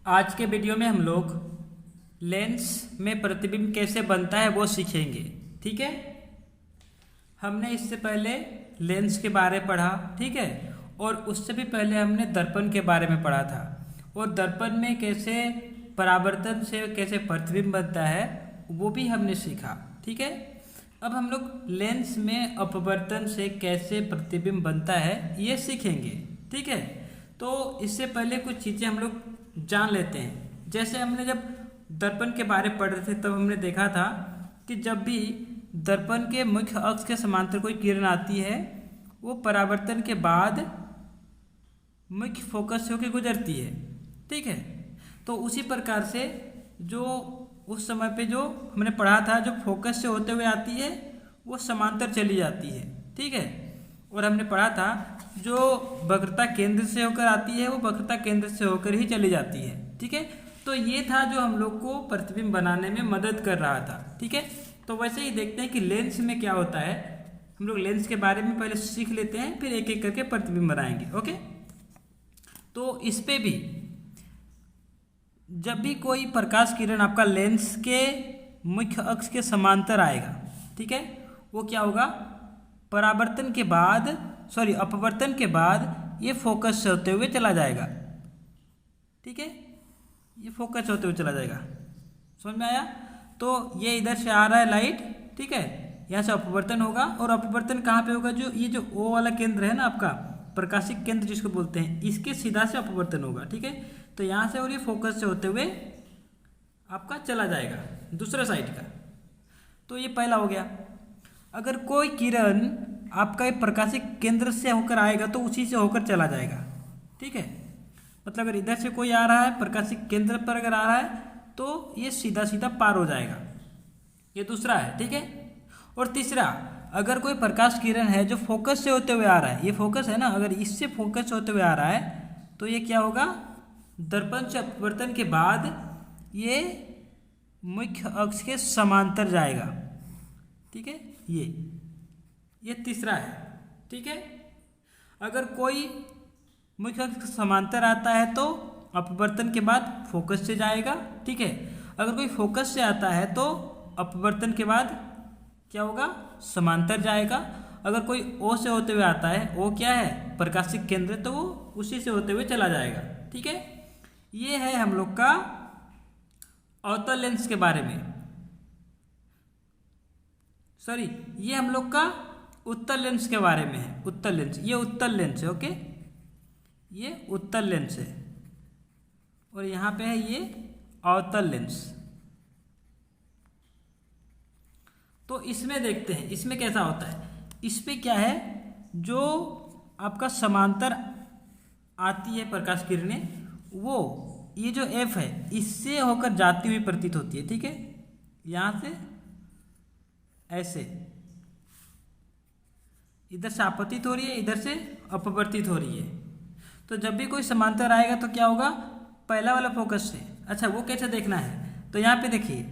आज के वीडियो में हम लोग लेंस में प्रतिबिंब कैसे बनता है वो सीखेंगे। ठीक है, हमने इससे पहले लेंस के बारे में पढ़ा, ठीक है, और उससे भी पहले हमने दर्पण के बारे में पढ़ा था और दर्पण में कैसे परावर्तन से कैसे प्रतिबिंब बनता है वो भी हमने सीखा। ठीक है, अब हम लोग लेंस में अपवर्तन से कैसे प्रतिबिंब बनता है ये सीखेंगे। ठीक है, तो इससे पहले कुछ चीज़ें हम लोग जान लेते हैं। जैसे हमने जब दर्पण के बारे में पढ़ रहे थे तब हमने देखा था कि जब भी दर्पण के मुख्य अक्ष के समांतर कोई किरण आती है वो परावर्तन के बाद मुख्य फोकस से होकर गुजरती है। ठीक है, तो उसी प्रकार से जो उस समय पे जो हमने पढ़ा था, जो फोकस से होते हुए आती है वो समांतर चली जाती है। ठीक है, और हमने पढ़ा था जो वक्रता केंद्र से होकर आती है वो वक्रता केंद्र से होकर ही चली जाती है। ठीक है, तो ये था जो हम लोग को प्रतिबिंब बनाने में मदद कर रहा था। ठीक है, तो वैसे ही देखते हैं कि लेंस में क्या होता है। हम लोग लेंस के बारे में पहले सीख लेते हैं, फिर एक एक करके प्रतिबिंब बनाएंगे। ओके, तो इस पे भी जब भी कोई प्रकाश किरण आपका लेंस के मुख्य अक्ष के समांतर आएगा, ठीक है, वो क्या होगा, परावर्तन के बाद अपवर्तन के बाद ये फोकस से होते हुए चला जाएगा। ठीक है, ये फोकस होते हुए चला जाएगा। समझ में आया? तो ये इधर से आ रहा है लाइट, ठीक है, यहाँ से अपवर्तन होगा और अपवर्तन कहाँ पे होगा, जो ये जो ओ वाला केंद्र है ना आपका, प्रकाशिक केंद्र जिसको बोलते हैं, इसके सीधा से अपवर्तन होगा। ठीक है, तो यहाँ से और ये फोकस से होते हुए आपका चला जाएगा दूसरे साइड का। तो ये पहला हो गया। अगर कोई किरण आपका एक प्रकाशिक केंद्र से होकर आएगा तो उसी से होकर चला जाएगा। ठीक है, मतलब अगर इधर से कोई आ रहा है प्रकाशिक केंद्र पर अगर आ रहा है तो ये सीधा सीधा पार हो जाएगा। ये दूसरा है। ठीक है, और तीसरा, अगर कोई प्रकाश किरण है जो फोकस से होते हुए आ रहा है, ये फोकस है ना, अगर इससे फोकस होते हुए आ रहा है तो ये क्या होगा, दर्पण से अपवर्तन के बाद ये मुख्य अक्ष के समांतर जाएगा। ठीक है, ये तीसरा है। ठीक है, अगर कोई मुख्य अक्ष के समांतर आता है तो अपवर्तन के बाद फोकस से जाएगा। ठीक है, अगर कोई फोकस से आता है तो अपवर्तन के बाद क्या होगा, समांतर जाएगा। अगर कोई ओ से होते हुए आता है, ओ क्या है, प्रकाशिक केंद्र, तो वो उसी से होते हुए चला जाएगा। ठीक है, ये है हम लोग का अवतल लेंस के बारे में। ये हम लोग का उत्तल लेंस के बारे में है। उत्तल लेंस, ये उत्तल लेंस है। ओके, ये उत्तल लेंस है और यहाँ पे है ये अवतल लेंस। तो इसमें देखते हैं इसमें कैसा होता है। इस पे क्या है, जो आपका समांतर आती है प्रकाश किरणें, वो ये जो एफ है इससे होकर जाती हुई प्रतीत होती है। ठीक है, यहाँ से ऐसे इधर से आपतित हो रही है, इधर से अपवर्तित हो रही है। तो जब भी कोई समांतर आएगा तो क्या होगा, पहला वाला फोकस से। अच्छा, वो कैसे देखना है, तो यहाँ पे देखिए,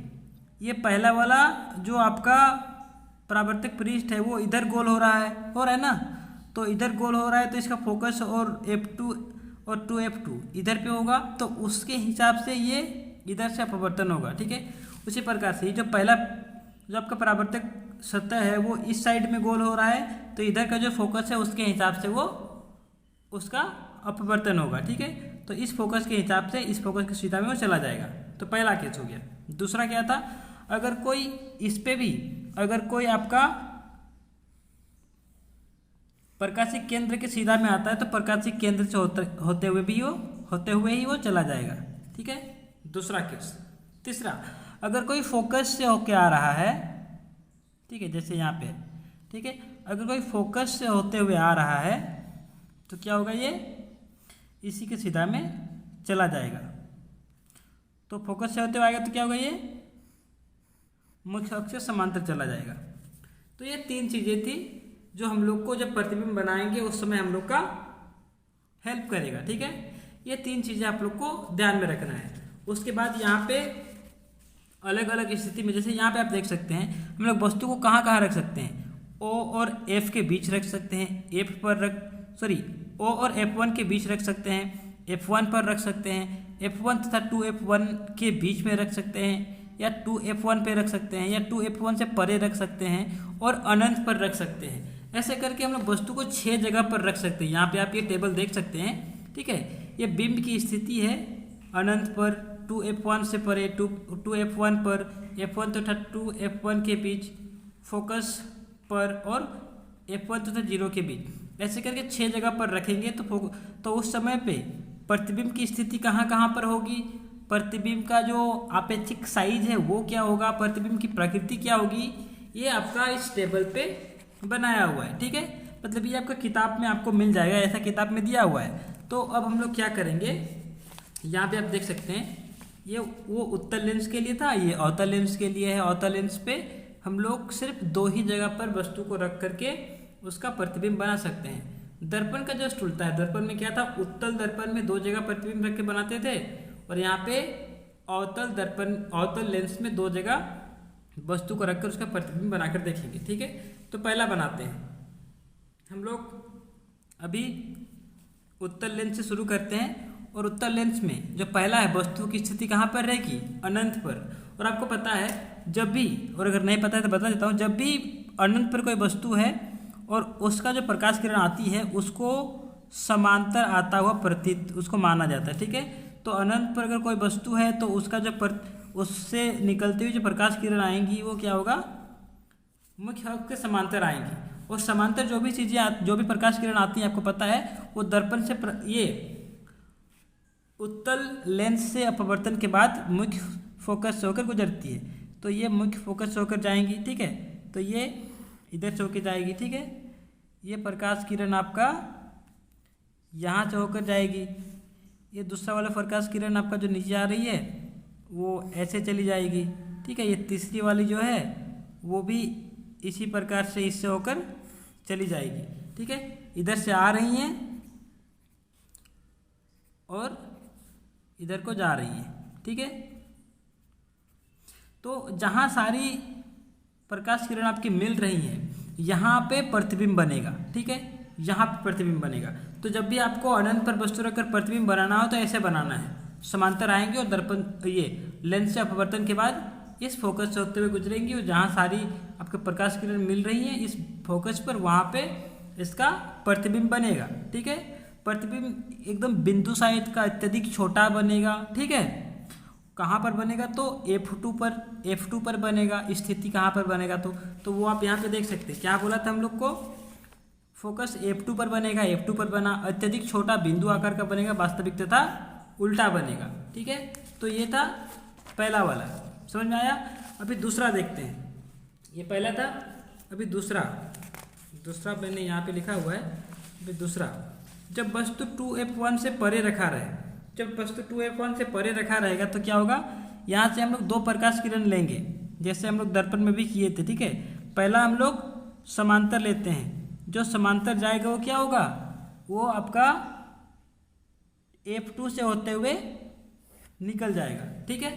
ये पहला वाला जो आपका परावर्तक पृष्ठ है वो इधर गोल हो रहा है ना, तो इधर गोल हो रहा है तो इसका फोकस और F2 और 2F2 इधर पे होगा, तो उसके हिसाब से ये इधर से अपवर्तन होगा। ठीक है, उसी प्रकार से जो पहला जो आपका परावर्तक सतह है वो इस साइड में गोल हो रहा है, तो इधर का जो फोकस है उसके हिसाब से वो उसका अपवर्तन होगा। ठीक है, तो इस फोकस के हिसाब से इस फोकस की सीधा में वो चला जाएगा। तो पहला केस हो गया। दूसरा क्या था, अगर कोई इस पे भी अगर कोई आपका प्रकाशिक केंद्र के सीधा में आता है तो प्रकाशिक केंद्र से होते हुए ही वो चला जाएगा। ठीक है, दूसरा केस। तीसरा, अगर कोई फोकस से होके आ रहा है, ठीक है, जैसे यहाँ पे, ठीक है, अगर कोई फोकस से होते हुए आ रहा है तो क्या होगा, ये इसी के सीधा में चला जाएगा। तो फोकस से होते हुए आएगा तो क्या होगा, ये मुख्य अक्ष से समांतर चला जाएगा। तो ये तीन चीज़ें थी जो हम लोग को जब प्रतिबिंब बनाएंगे उस समय हम लोग का हेल्प करेगा। ठीक है, ये तीन चीज़ें आप लोग को ध्यान में रखना है। उसके बाद यहाँ पे अलग अलग स्थिति में, जैसे यहाँ पे आप देख सकते हैं, हम लोग वस्तु को कहाँ कहाँ रख सकते हैं, O और F के बीच रख सकते हैं, O और F1 के बीच रख सकते हैं, F1 पर रख सकते हैं, F1 तथा 2F1 के बीच में रख सकते हैं, या 2F1 पे रख सकते हैं, या 2F1 से परे रख सकते हैं, और अनंत पर रख सकते हैं। ऐसे करके हम लोग वस्तु को 6 जगह पर रख सकते हैं। यहाँ पे आप ये टेबल देख सकते हैं, ठीक है। ये बिंब की स्थिति है अनंत पर, 2F1 से परे, 2F1 पर, F1 तथा 2F1 के बीच, फोकस पर, और F1 तथा 0 के बीच। ऐसे करके 6 जगह पर रखेंगे तो उस समय पे प्रतिबिंब की स्थिति कहाँ कहाँ पर होगी, प्रतिबिंब का जो आपेक्षिक साइज है वो क्या होगा, प्रतिबिंब की प्रकृति क्या होगी, ये आपका इस टेबल पे बनाया हुआ है, ठीक है। मतलब ये आपका किताब में आपको मिल जाएगा, ऐसा किताब में दिया हुआ है। तो अब हम लोग क्या करेंगे, यहाँ पे आप देख सकते हैं ये वो उत्तल लेंस के लिए था, ये अवतल लेंस के लिए है। अवतल लेंस पे हम लोग सिर्फ 2 ही जगह पर वस्तु को रख करके उसका प्रतिबिंब बना सकते हैं। दर्पण का जस्ट उल्टा है। दर्पण में क्या था, उत्तल दर्पण में 2 जगह प्रतिबिंब रख के बनाते थे, और यहाँ पे अवतल लेंस में 2 जगह वस्तु को रखकर उसका प्रतिबिंब बनाकर देखेंगे, ठीक है। तो पहला बनाते हैं हम लोग। अभी उत्तल लेंस से शुरू करते हैं, और उत्तल लेंस में जो पहला है वस्तु की स्थिति कहाँ पर रहेगी, अनंत पर। और आपको पता है जब भी, और अगर नहीं पता है तो बता देता हूँ, जब भी अनंत पर कोई वस्तु है और उसका जो प्रकाश किरण आती है उसको समांतर आता हुआ प्रतीत उसको माना जाता है, ठीक है। तो अनंत पर अगर कोई वस्तु है तो उसका जो उससे निकलती हुई जो प्रकाश किरण आएंगी वो क्या होगा, मुख्य अक्ष के समांतर आएंगी। और समांतर जो भी चीज़ें जो भी प्रकाश किरण आती हैं आपको पता है वो दर्पण से ये उत्तल लेंस से अपवर्तन के बाद मुख्य फोकस से होकर गुजरती है। तो ये मुख्य फोकस से होकर जाएंगी, ठीक है। तो ये इधर से होकर जाएगी, ठीक है। ये प्रकाश किरण आपका यहाँ से होकर जाएगी। ये दूसरा वाला प्रकाश किरण आपका जो नीचे आ रही है वो ऐसे चली जाएगी, ठीक है। ये तीसरी वाली जो है वो भी इसी प्रकार से इससे होकर चली जाएगी, ठीक है। इधर से आ रही हैं और इधर को जा रही है, ठीक है। तो जहाँ सारी प्रकाश किरण आपकी मिल रही हैं यहाँ पे प्रतिबिंब बनेगा, ठीक है। यहाँ पे प्रतिबिंब बनेगा। तो जब भी आपको अनंत पर वस्तु रखकर प्रतिबिंब बनाना हो तो ऐसे बनाना है, समांतर आएंगे और दर्पण ये लेंस से अपवर्तन के बाद इस फोकस से होते हुए गुजरेंगी, और जहाँ सारी आपके प्रकाश किरण मिल रही हैं इस फोकस पर वहाँ पे इसका प्रतिबिंब बनेगा, ठीक है। प्रतिबिंब एकदम बिंदु साइज का अत्यधिक छोटा बनेगा, ठीक है। कहाँ पर बनेगा, तो F2 पर बनेगा। स्थिति कहाँ पर बनेगा, तो वो आप यहाँ पे देख सकते हैं। क्या बोला था हम लोग को, फोकस F2 पर बनेगा, F2 पर बना, अत्यधिक छोटा बिंदु आकार का बनेगा, वास्तविक तथा उल्टा बनेगा, ठीक है। तो ये था पहला वाला, समझ में आया। अभी दूसरा देखते हैं। ये पहला था, अभी दूसरा मैंने यहाँ पे लिखा हुआ है। अभी दूसरा, जब वस्तु 2F1 से परे रखा रहे, जब वस्तु 2F1 से परे रखा रहेगा तो क्या होगा, यहाँ से हम लोग 2 प्रकाश किरण लेंगे, जैसे हम लोग दर्पण में भी किए थे, ठीक है। पहला हम लोग समांतर लेते हैं, जो समांतर जाएगा वो क्या होगा, वो आपका F2 से होते हुए निकल जाएगा, ठीक है।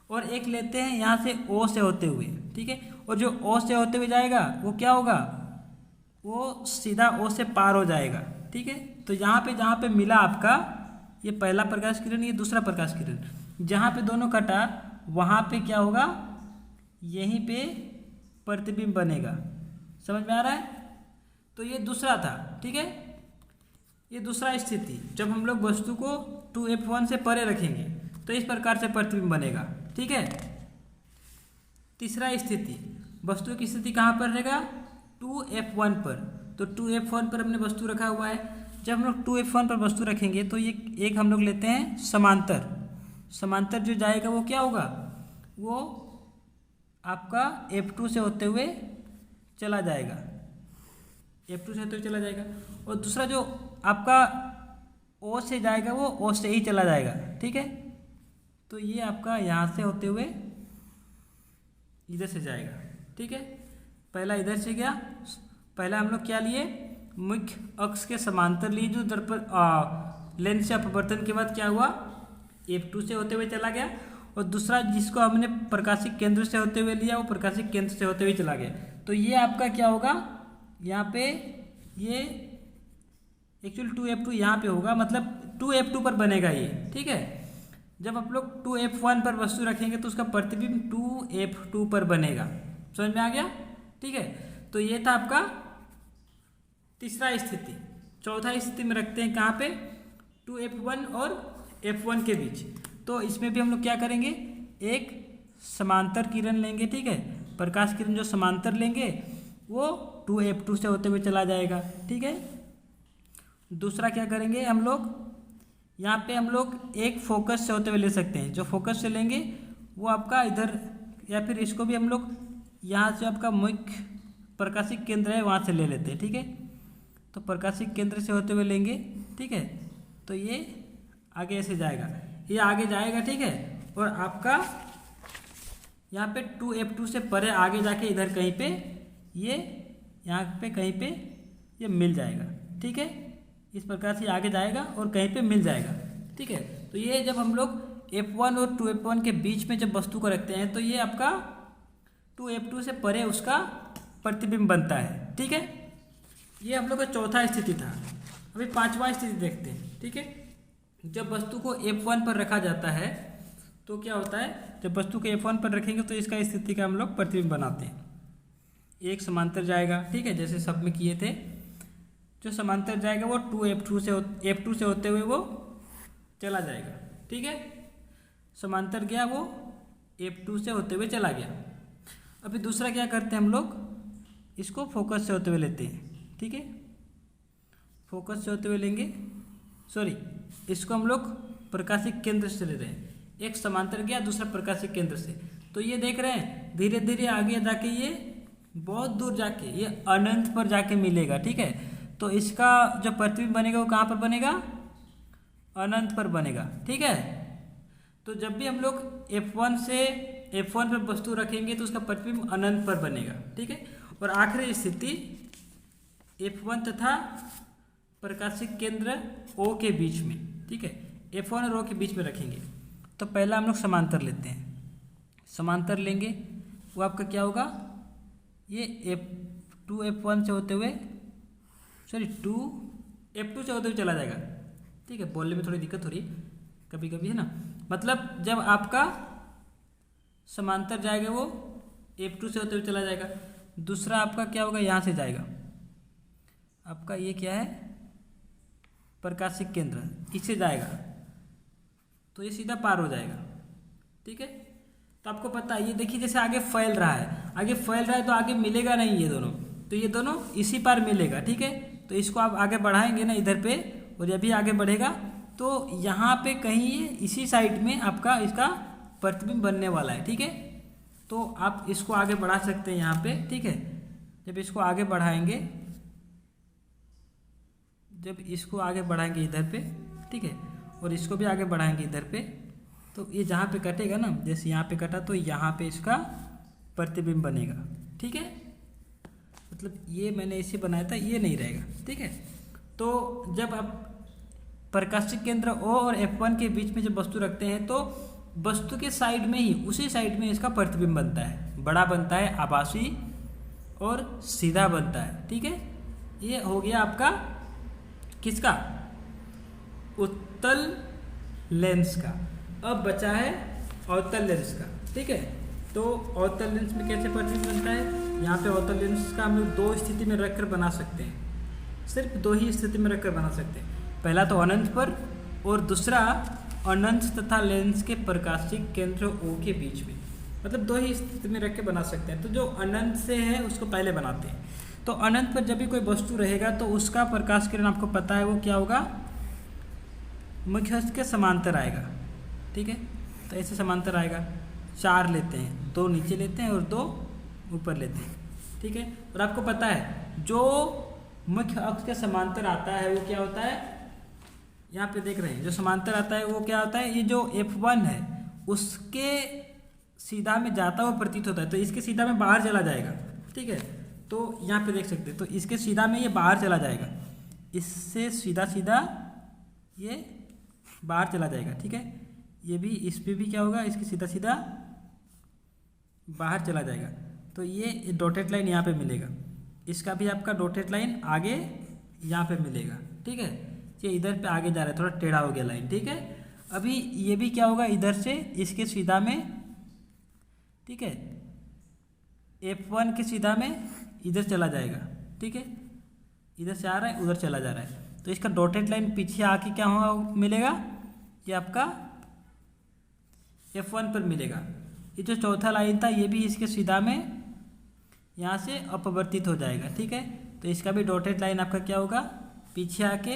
और एक लेते हैं यहाँ से O से होते हुए, ठीक है। और जो O से होते हुए जाएगा वो क्या होगा, वो सीधा O से पार हो जाएगा, ठीक है। तो यहाँ पे जहाँ पे मिला आपका ये पहला प्रकाश किरण, ये दूसरा प्रकाश किरण, जहाँ पे दोनों कटा वहाँ पे क्या होगा, यहीं पे प्रतिबिंब बनेगा। समझ में आ रहा है। तो ये दूसरा था, ठीक है। ये दूसरा स्थिति, जब हम लोग वस्तु को 2F1 से परे रखेंगे तो इस प्रकार से प्रतिबिंब बनेगा, ठीक है। तीसरा स्थिति, वस्तु की स्थिति कहाँ पर रहेगा, 2F1 पर। तो 2F1 पर हमने वस्तु रखा हुआ है। जब हम लोग 2F1 पर वस्तु रखेंगे तो ये एक हम लोग लेते हैं समांतर जो जाएगा वो क्या होगा, वो आपका F2 से होते हुए चला जाएगा, F2 से होते हुए चला जाएगा। और दूसरा जो आपका O से जाएगा वो O से ही चला जाएगा, ठीक है। तो ये आपका यहाँ से होते हुए इधर से जाएगा, ठीक है। पहला इधर से गया, पहला हम लोग क्या लिए, मुख्य अक्ष के समांतर लिए, जो दर्पण लेंस से अपवर्तन के बाद क्या हुआ, F2 से होते हुए चला गया। और दूसरा जिसको हमने प्रकाशिक केंद्र से होते हुए लिया वो प्रकाशिक केंद्र से होते हुए चला गया। तो ये आपका क्या होगा, यहाँ पे ये एक्चुअली 2F2 यहाँ पे होगा, मतलब 2F2 पर बनेगा ये, ठीक है। जब आप लोग 2F1 पर वस्तु रखेंगे तो उसका प्रतिबिंब 2F2 पर बनेगा। समझ में आ गया? ठीक है, तो ये था आपका तीसरा स्थिति। चौथा स्थिति में रखते हैं कहाँ पे? 2F1 और F1 के बीच। तो इसमें भी हम लोग क्या करेंगे, एक समांतर किरण लेंगे। ठीक है, प्रकाश किरण जो समांतर लेंगे वो 2F2 से होते हुए चला जाएगा। ठीक है, दूसरा क्या करेंगे हम लोग, यहाँ पे हम लोग एक फोकस से होते हुए ले सकते हैं। जो फोकस से लेंगे वो आपका इधर, या फिर इसको भी हम लोग यहाँ से आपका मुख्य प्रकाशिक केंद्र है वहाँ से ले लेते हैं। ठीक है, तो प्रकाशिक केंद्र से होते हुए लेंगे। ठीक है, तो ये आगे ऐसे जाएगा, ये आगे जाएगा। ठीक है, और आपका यहाँ पे 2F2 से परे आगे जाके इधर कहीं पे ये यहाँ पे कहीं पे ये मिल जाएगा। ठीक है, इस प्रकार से आगे जाएगा और कहीं पे मिल जाएगा। ठीक है, तो ये जब हम लोग F1 और 2F1 के बीच में जब वस्तु को रखते हैं तो ये आपका 2F2 से परे उसका प्रतिबिंब बनता है। ठीक है, ये हम लोग का चौथा स्थिति था। अभी पांचवा स्थिति देखते हैं। ठीक है, जब वस्तु को F1 पर रखा जाता है तो क्या होता है, जब वस्तु को F1 पर रखेंगे तो इसका स्थिति का हम लोग प्रतिबिंब बनाते हैं। एक समांतर जाएगा। ठीक है, जैसे सब में किए थे, जो समांतर जाएगा वो F2 से होते हुए वो चला जाएगा। ठीक है, समांतर गया वो F2 से होते हुए चला गया। अभी दूसरा क्या करते हैं हम लोग, इसको फोकस से होते हुए लेते हैं। ठीक है, फोकस से होते हुए लेंगे, सॉरी इसको हम लोग प्रकाशिक केंद्र से ले रहे हैं। एक समांतर गया, दूसरा प्रकाशिक केंद्र से। तो ये देख रहे हैं धीरे धीरे आगे जाके ये बहुत दूर जाके ये अनंत पर जाके मिलेगा। ठीक है, तो इसका जो प्रतिबिंब बनेगा वो कहाँ पर बनेगा, अनंत पर बनेगा। ठीक है, तो जब भी हम लोग F1 पर वस्तु रखेंगे तो उसका प्रतिबिंब अनंत पर बनेगा। ठीक है, और आखिरी स्थिति F1 तथा प्रकाशिक केंद्र O के बीच में। ठीक है, F1 और O के बीच में रखेंगे। तो पहला हम लोग समांतर लेते हैं। समांतर लेंगे वो आपका क्या होगा, ये 2F1 से होते हुए, सॉरी 2F2 से होते हुए चला जाएगा। ठीक है, बोलने में थोड़ी दिक्कत हो रही है कभी कभी, है ना। मतलब जब आपका समांतर जाएगा वो F2 से होते हुए चला जाएगा। दूसरा आपका क्या होगा, यहाँ से जाएगा आपका, ये क्या है, प्रकाशिक केंद्र, इससे जाएगा तो ये सीधा पार हो जाएगा। ठीक है, तो आपको पता है ये देखिए जैसे आगे फैल रहा है, आगे फैल रहा है तो आगे मिलेगा नहीं ये दोनों, तो ये दोनों इसी पार मिलेगा। ठीक है, तो इसको आप आगे बढ़ाएंगे ना इधर पे, और जब भी आगे बढ़ेगा तो यहाँ पे कहीं ये इसी साइड में आपका इसका प्रतिबिंब बनने वाला है। ठीक है, तो आप इसको आगे बढ़ा सकते हैं यहाँ पे। ठीक है, जब इसको आगे बढ़ाएंगे, जब इसको आगे बढ़ाएंगे इधर पे, ठीक है, और इसको भी आगे बढ़ाएंगे इधर पे, तो ये जहाँ पे कटेगा ना, जैसे यहाँ पे कटा तो यहाँ पे इसका प्रतिबिंब बनेगा। ठीक है, मतलब ये मैंने इसे बनाया था, ये नहीं रहेगा। ठीक है, तो जब आप प्रकाशिक केंद्र O और F1 के बीच में जब वस्तु रखते हैं तो वस्तु के साइड में ही, उसी साइड में इसका प्रतिबिंब बनता है, बड़ा बनता है, आभासी और सीधा बनता है। ठीक है, ये हो गया आपका किसका, उत्तल लेंस का। अब बचा है अवतल लेंस का। ठीक है, तो अवतल लेंस में कैसे प्रतिबिंब बनता है, यहाँ पे अवतल लेंस का हम लोग दो स्थिति में रखकर बना सकते हैं, सिर्फ दो ही स्थिति में रखकर बना सकते हैं। पहला तो अनंत पर, और दूसरा अनंत तथा लेंस के प्रकाशिक केंद्र O के बीच में, मतलब दो ही स्थिति में रख के बना सकते हैं। तो जो अनंत से है उसको पहले बनाते हैं। तो अनंत पर जब भी कोई वस्तु रहेगा तो उसका प्रकाश किरण आपको पता है वो क्या होगा, मुख्य अक्ष के समांतर आएगा। ठीक है, तो ऐसे समांतर आएगा, चार लेते हैं, दो नीचे लेते हैं और दो ऊपर लेते हैं। ठीक है, और आपको पता है जो मुख्य अक्ष के समांतर आता है वो क्या होता है, यहाँ पे देख रहे हैं जो समांतर आता है वो क्या होता है, ये जो F1 है उसके सीधा में जाता हुआ प्रतीत होता है, तो इसके सीधा में बाहर चला जाएगा। ठीक है, तो यहाँ पे देख सकते हैं, तो इसके सीधा में ये बाहर चला जाएगा, इससे सीधा सीधा ये बाहर चला जाएगा। ठीक है, ये भी, इस पे भी क्या होगा, इसके सीधा सीधा बाहर चला जाएगा। तो ये डॉटेड लाइन यहाँ पे मिलेगा, इसका भी आपका डॉटेड लाइन आगे यहाँ पे मिलेगा। ठीक है, ये इधर पे आगे जा रहा है, थोड़ा टेढ़ा हो गया लाइन। ठीक है, अभी ये भी क्या होगा, इधर से इसके सीधा में, ठीक है, F1 के सीधा में इधर चला जाएगा, ठीक है, इधर से आ रहा है उधर चला जा रहा है, तो इसका डॉटेड लाइन पीछे आके क्या होगा मिलेगा, ये आपका F1 पर मिलेगा। ये जो चौथा लाइन था ये भी इसके सीधा में यहाँ से अपवर्तित हो जाएगा, ठीक है, तो इसका भी डॉटेड लाइन आपका क्या होगा, पीछे आके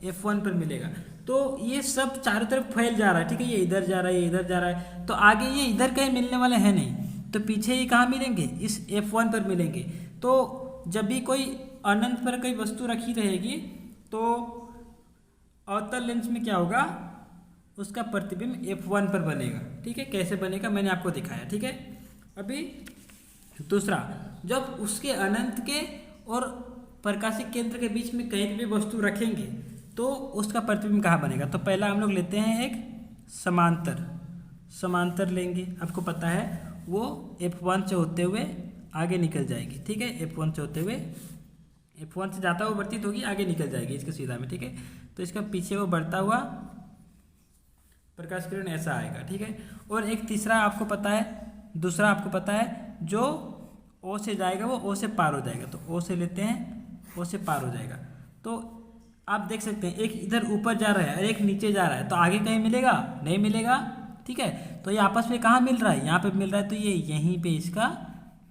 F1 पर मिलेगा। तो ये सब चारों तरफ फैल जा रहा है, ठीक है, ये इधर जा रहा है, ये इधर जा रहा है, तो आगे ये इधर कहीं मिलने वाले हैं नहीं, तो पीछे ये कहाँ मिलेंगे, इस F1 पर मिलेंगे। तो जब भी कोई अनंत पर कोई वस्तु रखी रहेगी तो अवतल लेंस में क्या होगा, उसका प्रतिबिंब F1 पर बनेगा, ठीक है। कैसे बनेगा मैंने आपको दिखाया, ठीक है। अभी दूसरा, जब उसके अनंत के और प्रकाशिक केंद्र के बीच में कहीं भी वस्तु रखेंगे तो उसका प्रतिबिंब कहाँ बनेगा। तो पहला हम लोग लेते हैं एक समांतर लेंगे, आपको पता है वो F1 से होते हुए आगे निकल जाएगी, ठीक है, F1 से होते हुए, F1 से जाता हुआ वर्तित होगी, आगे निकल जाएगी इसके सीधा में, ठीक है। तो इसका पीछे वो बढ़ता हुआ प्रकाश किरण ऐसा आएगा, ठीक है। और एक तीसरा आपको पता है, दूसरा आपको पता है, जो O से जाएगा वो O से पार हो जाएगा, तो O से लेते हैं, O से पार हो जाएगा। तो आप देख सकते हैं एक इधर ऊपर जा रहा है और एक नीचे जा रहा है, तो आगे कहीं मिलेगा, नहीं मिलेगा, ठीक है। तो ये आपस में कहाँ मिल रहा है, यहाँ पे मिल रहा है, तो ये यहीं पे इसका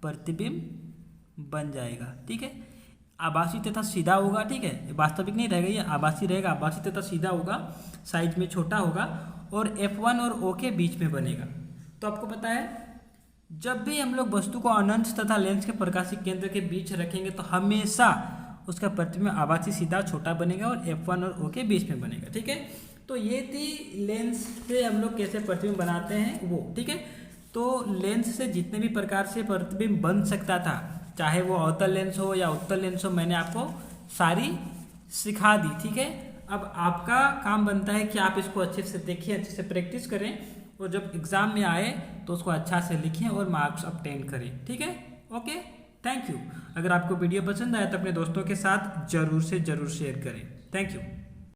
प्रतिबिंब बन जाएगा, ठीक है। आभासी तथा सीधा होगा, ठीक है, वास्तविक नहीं रहेगा, ये आभासी रहेगा, आभासी तथा सीधा होगा, साइज में छोटा होगा और F1 और O के बीच में बनेगा। तो आपको पता है जब भी हम लोग वस्तु को अनंत तथा लेंस के प्रकाशिक केंद्र के बीच रखेंगे तो हमेशा उसका प्रतिबिंब आभासी सीधा छोटा बनेगा और F1 और O के बीच में बनेगा, ठीक है। तो ये थी लेंस से हम लोग कैसे प्रतिबिंब बनाते हैं वो, ठीक है। तो लेंस से जितने भी प्रकार से प्रतिबिंब बन सकता था, चाहे वो अवतल लेंस हो या उत्तल लेंस हो, मैंने आपको सारी सिखा दी, ठीक है। अब आपका काम बनता है कि आप इसको अच्छे से देखें, अच्छे से प्रैक्टिस करें और जब एग्ज़ाम में आए तो उसको अच्छा से लिखें और मार्क्स ऑब्टेन करें, ठीक है। Okay, thank you. अगर आपको वीडियो पसंद आया तो अपने दोस्तों के साथ ज़रूर से ज़रूर शेयर करें। Thank you.